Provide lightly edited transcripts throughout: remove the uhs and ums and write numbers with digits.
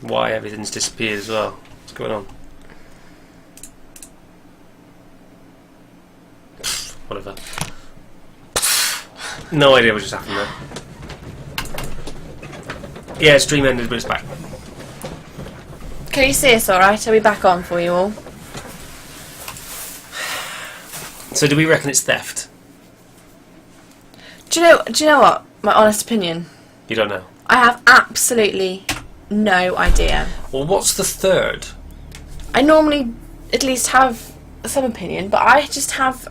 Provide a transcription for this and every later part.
Why everything's disappeared as well. What's going on? Whatever. No idea what just happened there. Yeah, stream ended, but it's back. Can you see us alright? Are we back on for you all? So do we reckon it's theft? Do you know what? My honest opinion. You don't know. I have absolutely no idea. Well, what's the third? I normally at least have some opinion, but I just have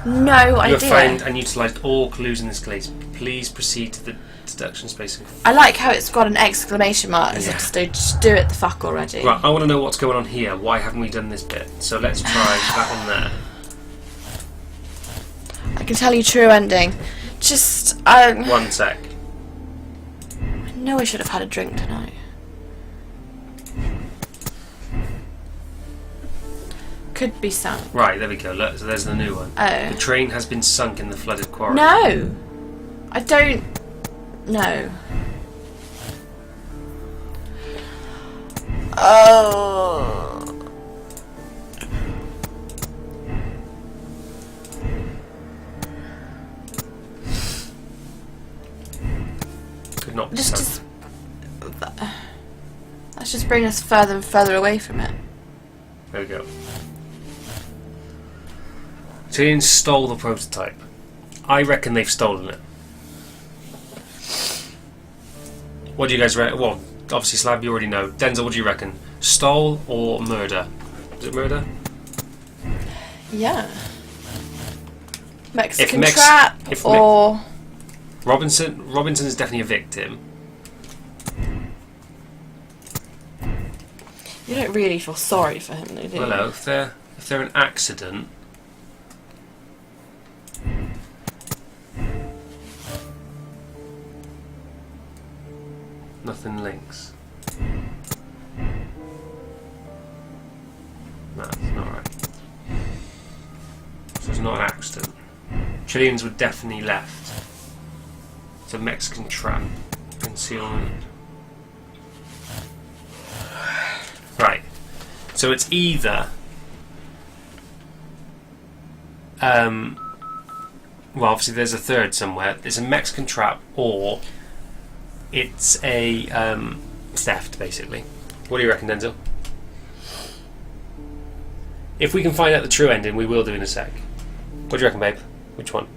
no idea. You have found and utilised all clues in this case. Please proceed to the deduction space. I like how it's got an exclamation mark. Yeah. Just do it the fuck already. Right, I want to know what's going on here. Why haven't we done this bit? So let's try that one there. I can tell you true ending. Just, 1 sec. I know I should have had a drink tonight. Could be sunk. Right, there we go. Look, so there's the new one. Oh. The train has been sunk in the flooded quarry. No! I don't... No. Oh... Could not be sunk. Let's just bring us further and further away from it. There we go. Chileans stole the prototype. I reckon they've stolen it. What do you guys reckon? Well, obviously Slab, you already know. Denzel, what do you reckon? Stole or murder? Is it murder? Yeah. Mexican trap or... Robinson is definitely a victim. You don't really feel sorry for him, though, do you? Well, no, if they're an accident. Nothing links. No, it's not right. So it's not an accident. Chileans were definitely left. It's a Mexican trap. Concealment. Right. So it's either well, obviously there's a third somewhere. It's a Mexican trap or it's a theft, basically. What do you reckon, Denzel? If we can find out the true ending, we will do in a sec. What do you reckon, babe? Which one?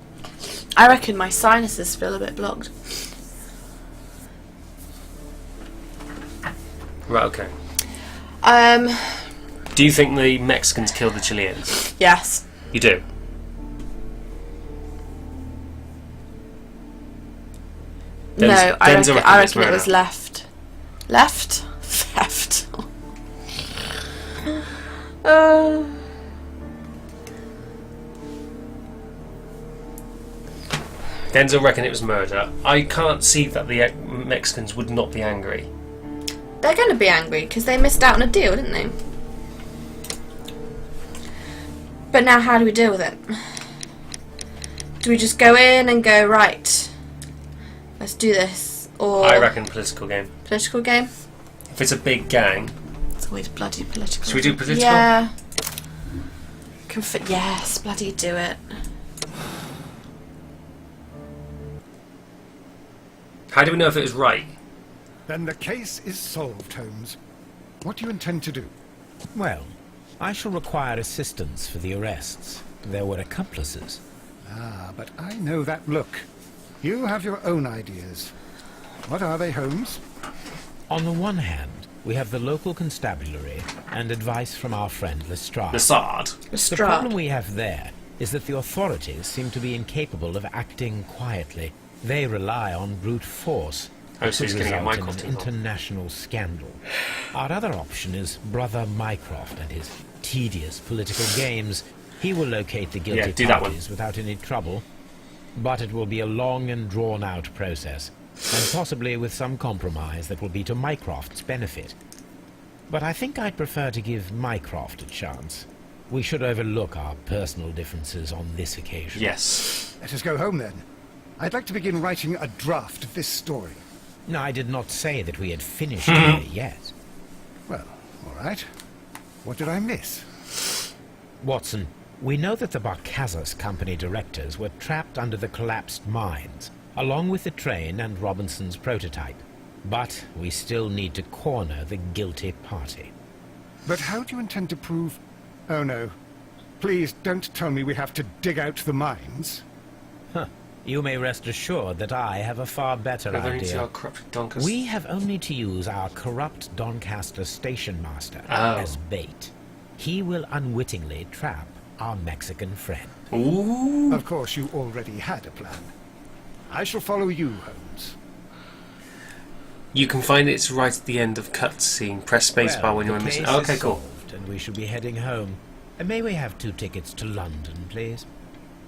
I reckon my sinuses feel a bit blocked. Right, okay. Do you think the Mexicans killed the Chileans? Yes. You do? No, I reckon it murder. was left. Left? Theft. Denzel reckon it was murder. I can't see that the Mexicans would not be angry. They're going to be angry because they missed out on a deal, didn't they? But now how do we deal with it? Do we just go in and go, right, let's do this? Or I reckon political game. Political game? If it's a big gang. It's always bloody political. Should we do political? Yeah. Yes, bloody do it. How do we know if it was right? Then the case is solved, Holmes. What do you intend to do? Well, I shall require assistance for the arrests. There were accomplices. Ah, but I know that look. You have your own ideas. What are they, Holmes? On the one hand, we have the local constabulary and advice from our friend Lestrade. Lestrade? The problem we have there is that the authorities seem to be incapable of acting quietly. They rely on brute force. Oh, so he's going to get result in Mycroft an involved. international scandal. Our other option is Brother Mycroft and his tedious political games. He will locate the guilty parties without any trouble, but it will be a long and drawn-out process, and possibly with some compromise that will be to Mycroft's benefit. But I think I'd prefer to give Mycroft a chance. We should overlook our personal differences on this occasion. Yes. Let us go home, then. I'd like to begin writing a draft of this story. No, I did not say that we had finished here yet. Well, all right. What did I miss? Watson, we know that the Barkazas Company directors were trapped under the collapsed mines, along with the train and Robinson's prototype. But we still need to corner the guilty party. But how do you intend to prove... Oh, no. Please don't tell me we have to dig out the mines. Huh. You may rest assured that I have a far better idea. We have only to use our corrupt Doncaster station master as bait. He will unwittingly trap our Mexican friend. Ooh. Of course, you already had a plan. I shall follow you, Holmes. You can find it's right at the end of cutscene. Press spacebar when you're in mission. Okay, cool. Solved, and we shall be heading home. And may we have 2 tickets to London, please?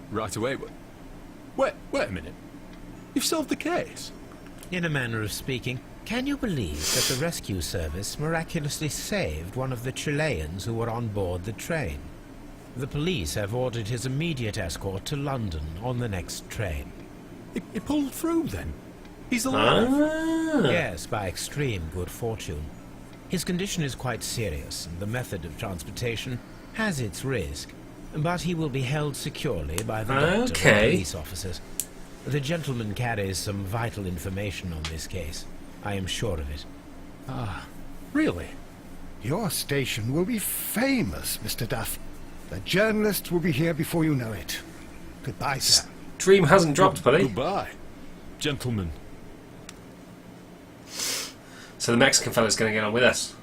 Right away. Wait a minute. You've solved the case? In a manner of speaking. Can you believe that the rescue service miraculously saved one of the Chileans who were on board the train? The police have ordered his immediate escort to London on the next train. He pulled through, then? He's alive? Yes, by extreme good fortune. His condition is quite serious, and the method of transportation has its risk, but he will be held securely by the doctor and police officers. The gentleman carries some vital information on this case. I am sure of it. Ah, really? Your station will be famous, Mr. Duff. The journalists will be here before you know it. Goodbye, sir. Dream hasn't dropped, buddy. Goodbye, gentlemen. So the Mexican fella's going to get on with us.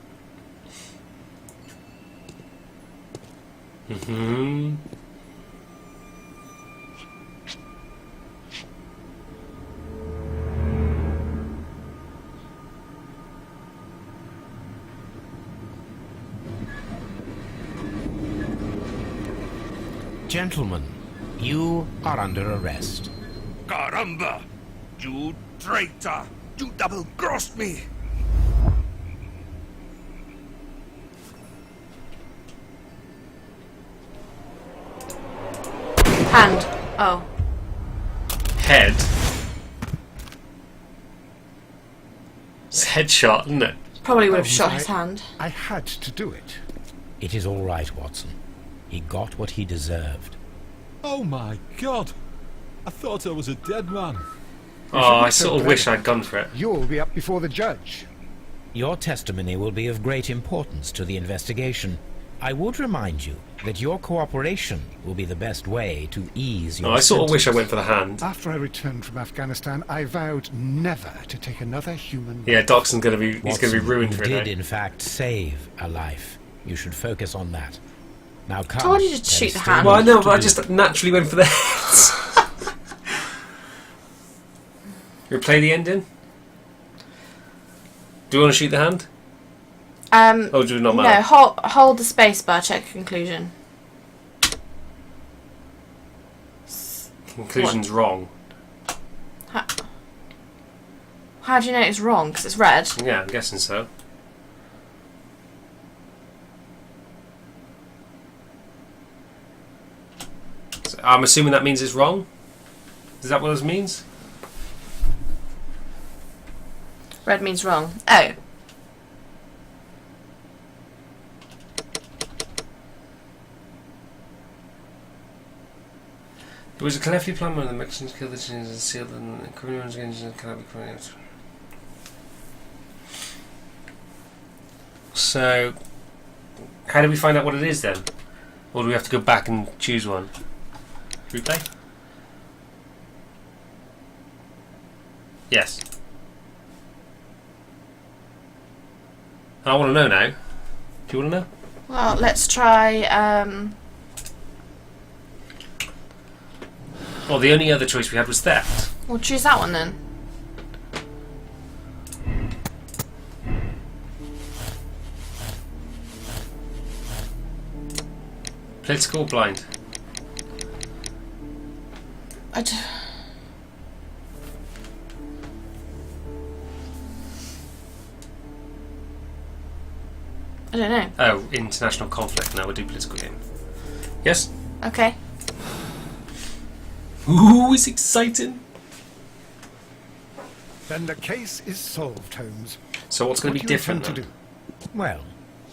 Gentlemen, you are under arrest. Caramba! You traitor! You double-crossed me! Hand. Oh. Head. It's a headshot, isn't it? Probably would have shot his hand. I had to do it. It is all right, Watson. He got what he deserved. Oh my God! I thought I was a dead man. Oh, I sort of wish I'd gone for it. You'll be up before the judge. Your testimony will be of great importance to the investigation. I would remind you that your cooperation will be the best way to ease your I sort of wish I sentence. went for the hand. After I returned from Afghanistan, I vowed never to take another human life. Yeah, Dockson's going to be Watson, ruined you for it. did now. in fact save a life. You should focus on that. Now come. Told you to there shoot is the still hand. Well, I much know, to but I do. just naturally went for the heads. Replay the ending? Do you want to shoot the hand? Oh, do it not matter? No, hold the space bar, check conclusion. Conclusion's wrong. How do you know it's wrong? Because it's red. Yeah, I'm guessing so. So I'm assuming that means it's wrong? Is that what this means? Red means wrong. Oh. It was a carefully planned when the Mexicans killed the Chinese and sealed and criminals cannot be criminal. So, how do we find out what it is then? Or do we have to go back and choose one? Replay? Yes. I want to know now. Do you want to know? Well, let's try. Well, the only other choice we had was theft. We'll choose that one then. Political blind. I don't know. Oh, international conflict. Now we'll do political game. Yes? Okay. Ooh, it's exciting. Then the case is solved, Holmes. So what's going to be different to then? do? Well,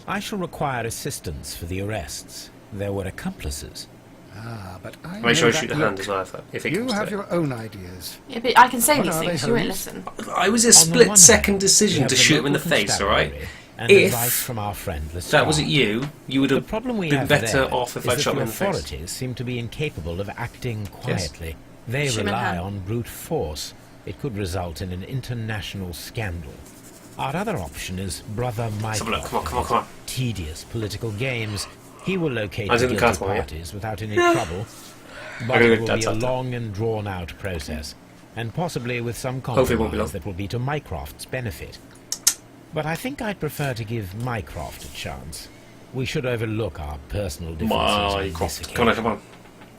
I shall require assistance for the arrests. There were accomplices. Ah, but I Make sure know I shoot that the hand look. as well if it You comes to have it. your own ideas. Yeah, but I can say What these are things. they, You won't Holmes? listen. I was a On the split one second hand, decision we have to the shoot him in the local face, alright? constabulary and If advice from our friend If that wasn't you, you would The have problem we been have better there off if is I that shot him the in the face. authorities seem to be incapable of acting quietly. They Shoot him in rely hand. on brute force. It could result in an international scandal. Our other option is Brother Let's have a look. Michael. Come on, come on, come on. Tedious political games. He will locate I was the in the guilty castle, yeah. parties without any trouble. But gotta it go will be a outside. long and drawn-out process, and possibly with some Hopefully it won't be long. compromise that will be to Mycroft's benefit. But I think I'd prefer to give Mycroft a chance. We should overlook our personal differences on this Mycroft. Come on, occasion. come on.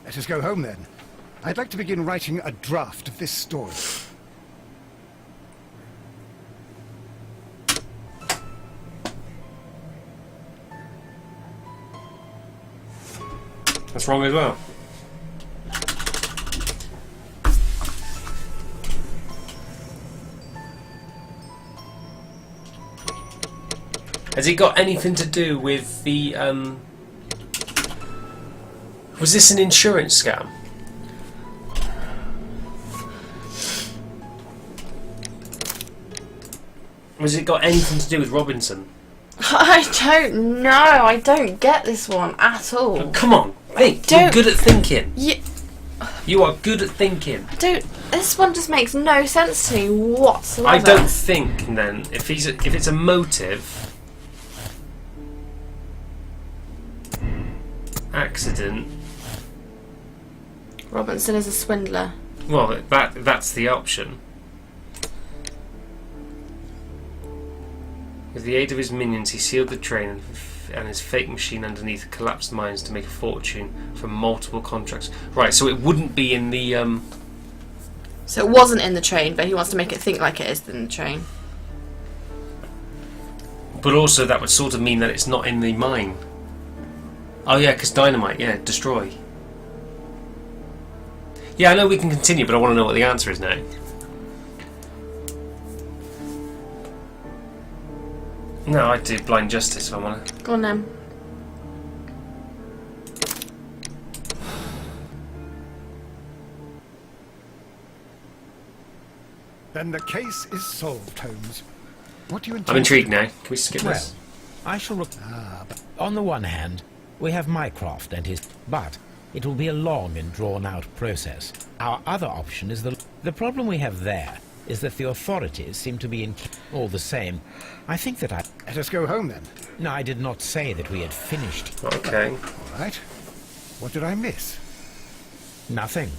Let us go home then. I'd like to begin writing a draft of this story. That's wrong as well. Has it got anything to do with the, was this an insurance scam? Has it got anything to do with Robinson? I don't know. I don't get this one at all. Come on, think. You're don't- good at thinking. You You are good at thinking. don't. This one just makes no sense to me whatsoever. I don't think then if it's a motive, accident. Robinson is a swindler. Well, that's the option. With the aid of his minions, he sealed the train and his fake machine underneath collapsed mines to make a fortune from multiple contracts. Right, so it wouldn't be in the So it wasn't in the train, but he wants to make it think like it is in the train. but also that would sort of mean that it's not in the mine. Oh yeah, because dynamite, yeah, destroy. Yeah, I know we can continue, but I want to know what the answer is now. No, I'd do blind justice if I want to. Go on then. Then the case is solved, Holmes. What do you intend? I'm intrigued now. Can we skip Well, this? I shall on the one hand, we have Mycroft and his... But it will be a long and drawn-out process. Our other option is the problem we have there is that the authorities seem to be in... All the same, I think that Let us go home then. No, I did not say that we had finished. Okay. All right. What did I miss? Nothing.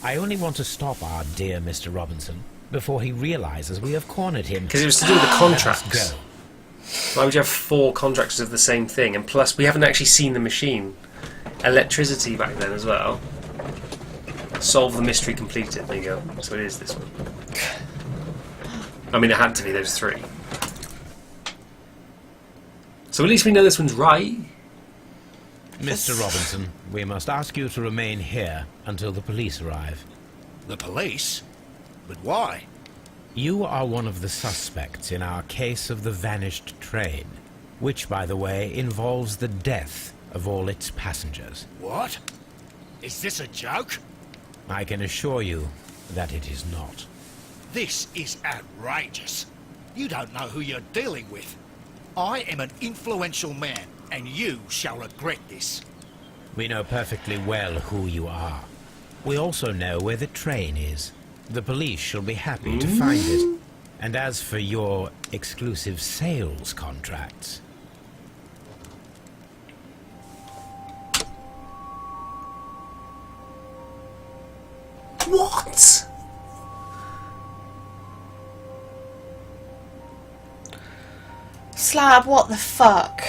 I only want to stop our dear Mr. Robinson before he realizes we have cornered him. Because it was to do with the Let us contracts. go. Why would you have 4 contracts of the same thing? And plus, we haven't actually seen the machine. Electricity back then as well. Solve the mystery completed. There you go. So it is this one. I mean, it had to be those 3. So at least we know this one's right. Mr. Robinson, we must ask you to remain here until the police arrive. The police? But why? You are one of the suspects in our case of the vanished train, which, by the way, involves the death of all its passengers. What? Is this a joke? I can assure you that it is not. This is outrageous. You don't know who you're dealing with. I am an influential man, and you shall regret this. We know perfectly well who you are. We also know where the train is. The police shall be happy to find it. And as for your exclusive sales contracts... What? Slab, what the fuck?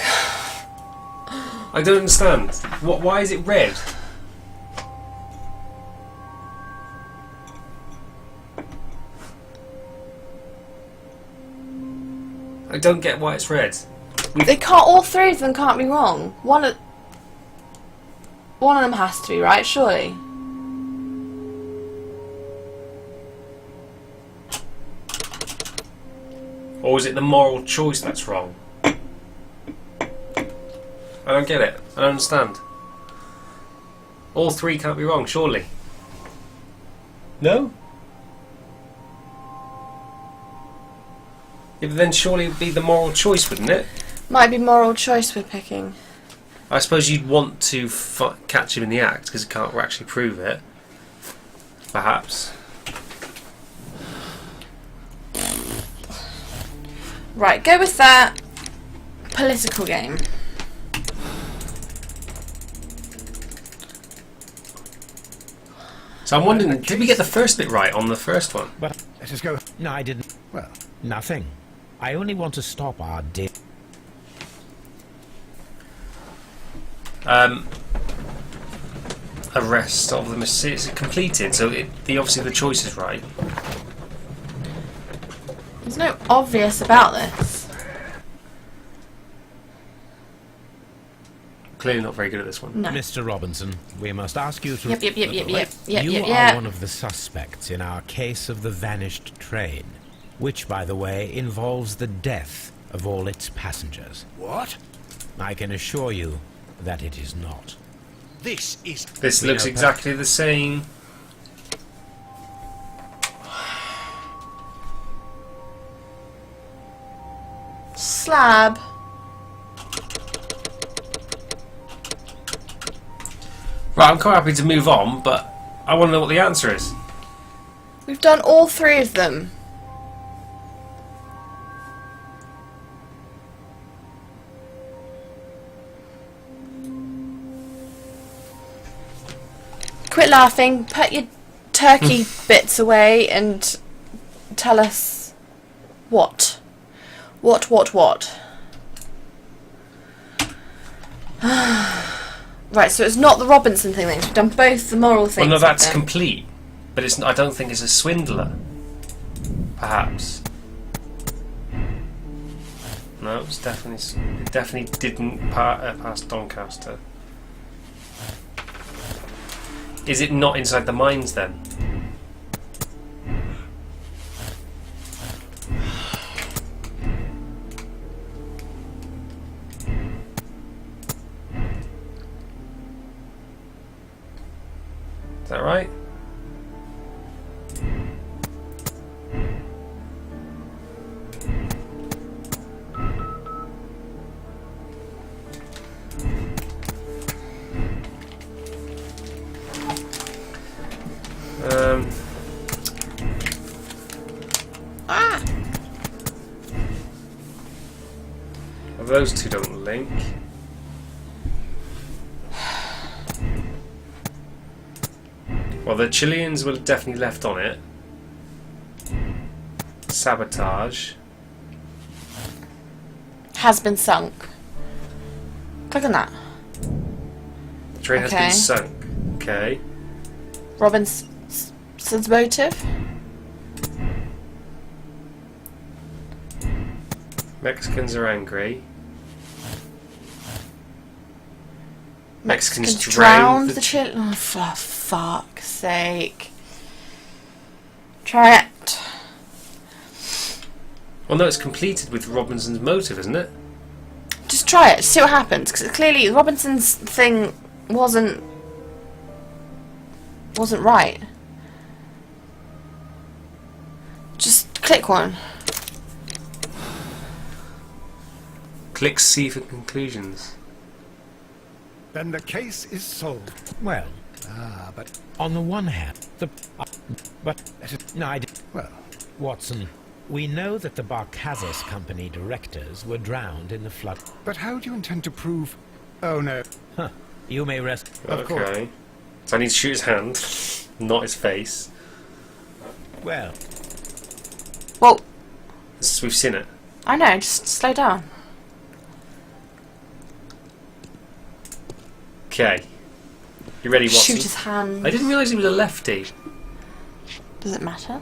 I don't understand. What? Why is it red? I don't get why it's red. They can't. All 3 of them can't be wrong. One of them has to be right, surely. Or is it the moral choice that's wrong? I don't get it. I don't understand. All three can't be wrong, surely. No? Yeah, but then surely it would be the moral choice, wouldn't it? Might be moral choice we're picking. I suppose you'd want to catch him in the act because you can't actually prove it. Perhaps. Right, go with that. Political game. So I'm wondering, did we get the first bit right on the first one? But Let us go. no, I didn't. Well, Nothing. I only want to stop our deal. Arrest of the Mrs. It's completed, so obviously the choice is right. There's no obvious about this. Clearly not very good at this one. No. Mr. Robinson, we must ask you to... Yep. You are one of the suspects in our case of the vanished train, which, by the way, involves the death of all its passengers. What? I can assure you that it is not. This is... This looks exactly the same. Slab. Right, I'm quite happy to move on, but I want to know what the answer is. We've done all three of them. Quit laughing, put your turkey bits away and tell us what. What? Right, so it's not the Robinson thing then. We've done both the moral things. Well, no, that's with them. complete, but it's. I don't think it's a swindler. Perhaps. No, it's definitely. It definitely didn't pass Doncaster. Is it not inside the mines then? Is that right? Those two don't link. Well, the Chileans were definitely left on it. Sabotage. Has been sunk. Click on that. The train has Okay. been sunk. Okay. Robinson's motive. Mexicans are angry. Mexicans drowned the Chile. Oh, for fuck's sake. Try it. Well, no, it's completed with Robinson's motive, isn't it? Just try it. See what happens. Because clearly Robinson's thing wasn't right. Just click one. Click C for conclusions. then the case is solved. Well, But on the one hand, but let it... no, I did. Well, Watson, we know that the Barcazas Company directors were drowned in the flood. but how do you intend to prove... Oh, no. Huh. You may rest. Of course. Okay. So I need to shoot his hand, not his face. Well, Well, We've seen it. I know. Just slow down. Okay. You ready, Watson? Shoot his hand. I didn't realise he was a lefty. Does it matter?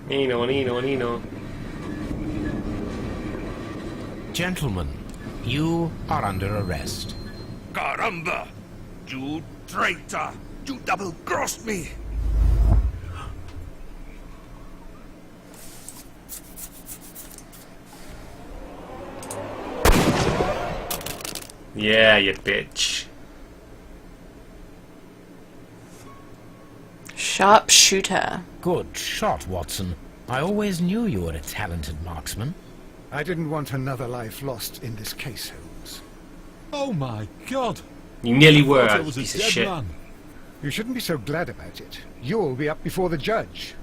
Nino. gentlemen, you are under arrest. Caramba! You traitor! You double-crossed me! Yeah, you bitch. Sharpshooter. Good shot, Watson. I always knew you were a talented marksman. I didn't want another life lost in this case, Holmes. Oh my God! You nearly I were, thought a it was a piece of dead shit. man. You shouldn't be so glad about it. You'll be up before the judge.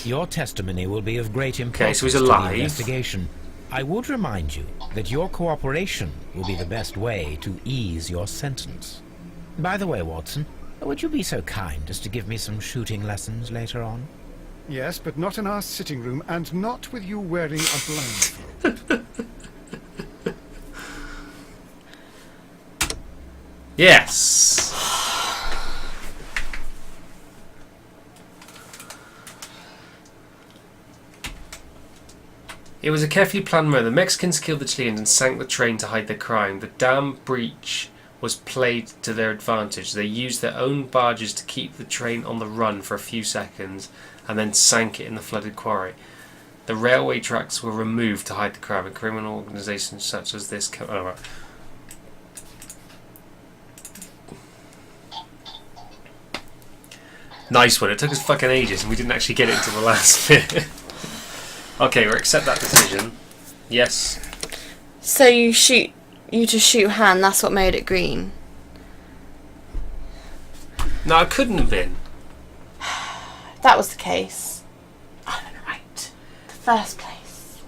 Your testimony will be of great importance so he's to the alive. investigation. I would remind you that your cooperation will be the best way to ease your sentence. By the way, Watson, would you be so kind as to give me some shooting lessons later on? Yes, but not in our sitting room, and not with you wearing a blindfold. Yes. It was a carefully planned murder. The Mexicans killed the Chileans and sank the train to hide their crime. The dam breach was played to their advantage. They used their own barges to keep the train on the run for a few seconds and then sank it in the flooded quarry. The railway tracks were removed to hide the crime. And criminal organisations such as this... Oh, right. Nice one. It took us fucking ages and we didn't actually get it until the last bit. Okay, we'll accept that decision. Yes. So you just shoot hand, that's what made it green. No, it couldn't have been. If that was the case, I'd have been right. The first place.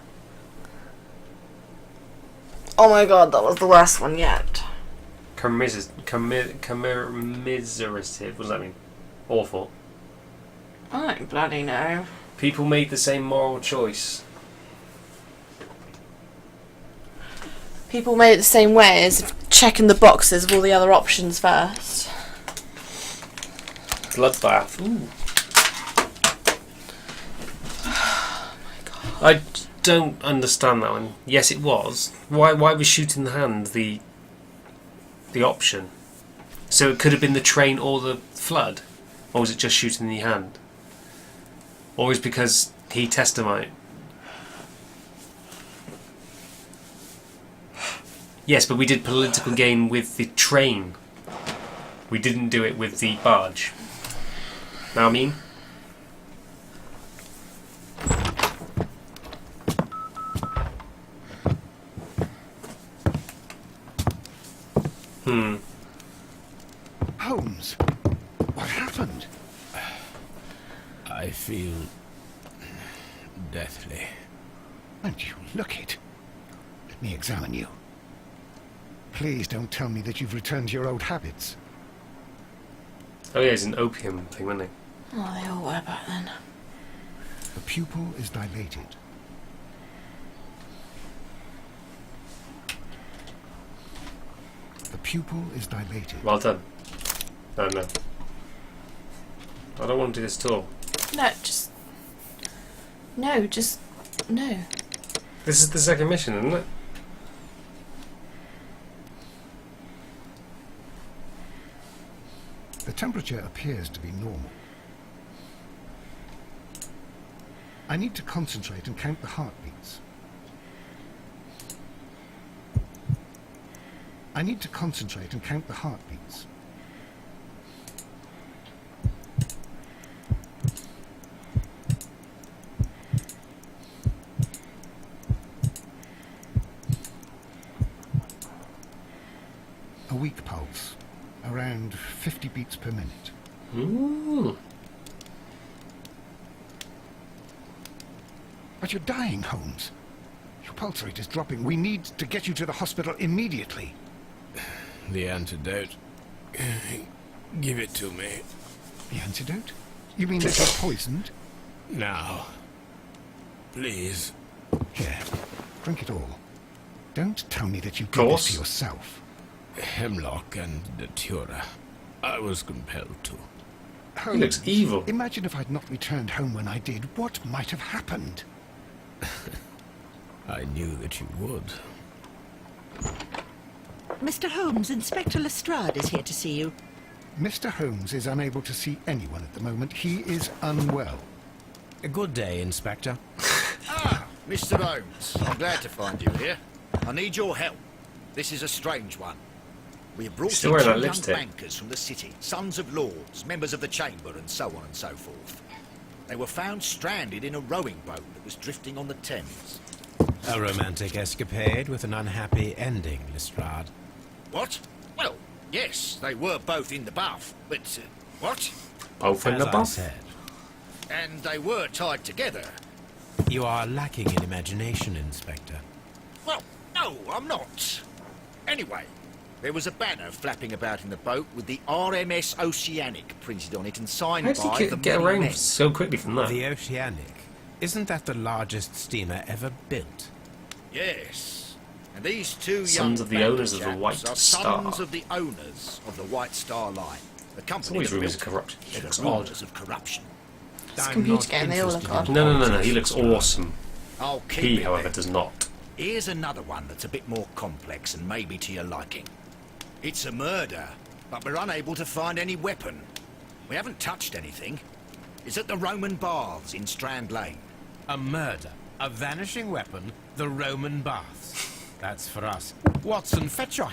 Oh my god, that was the worst one yet. Commiserative. What does that mean? Awful. I don't bloody know. People made the same moral choice. People made it the same way as checking the boxes of all the other options first. Bloodbath. Ooh. Oh my god. I don't understand that one. Yes, it was. Why was shooting the hand the option? So it could have been the train or the flood? Or was it just shooting the hand? Or is it because he testified? Yes, but we did political gain with the train. We didn't do it with the barge. Know what I mean? Holmes, what happened? I feel deathly. And you look it. Let me examine you. Please don't tell me that you've returned to your old habits. Oh yeah, it's an opium thing, wasn't it? Oh, they all were back then. The pupil is dilated. The pupil is dilated. Well done. No. I don't want to do this at all. No, just... No. This is the second mission, isn't it? The temperature appears to be normal. I need to concentrate and count the heartbeats. I need to concentrate and count the heartbeats. A weak pulse, around 50 beats per minute. Ooh. But you're dying, Holmes. Your pulse rate is dropping. We need to get you to the hospital immediately. The antidote. Give it to me. The antidote? You mean that you're poisoned? Now. Please. Here, drink it all. Don't tell me that you did Course. this to yourself. Hemlock and datura. I was compelled to. He looks evil. Imagine if I'd not returned home when I did. What might have happened? I knew that you would. Mr. Holmes, Inspector Lestrade is here to see you. Mr. Holmes is unable to see anyone at the moment. He is unwell. A good day, Inspector. Mr. Holmes, I'm glad to find you here. I need your help. This is a strange one. We have brought in Still two wearing that young lipstick. bankers from the city, sons of lords, members of the chamber, and so on and so forth. They were found stranded in a rowing boat that was drifting on the Thames. A romantic escapade with an unhappy ending, Lestrade. What? Well, yes, they were both in the bath, but... what? Both in As the I buff. said, And they were tied together. you are lacking in imagination, Inspector. Well, no, I'm not. Anyway, there was a banner flapping about in the boat with the RMS Oceanic printed on it and signed How did by he the get many around men. so quickly from that? The Oceanic. Isn't that the largest steamer ever built? Yes. And these two young Sons of the banker owners of the chaps White are Star. sons of the owners of the White Star Line. The It's company always that rumours built of corruption. it. He The looks rumours odd. of corruption. It's a I'm computer not game, they all look interested odd. in No. He looks awesome. I'll keep He, it however, there. does not. Here's another one that's a bit more complex and maybe to your liking. It's a murder, but we're unable to find any weapon. We haven't touched anything. It's at the Roman Baths in Strand Lane. A murder, a vanishing weapon, the Roman baths. That's for us. Watson, fetch your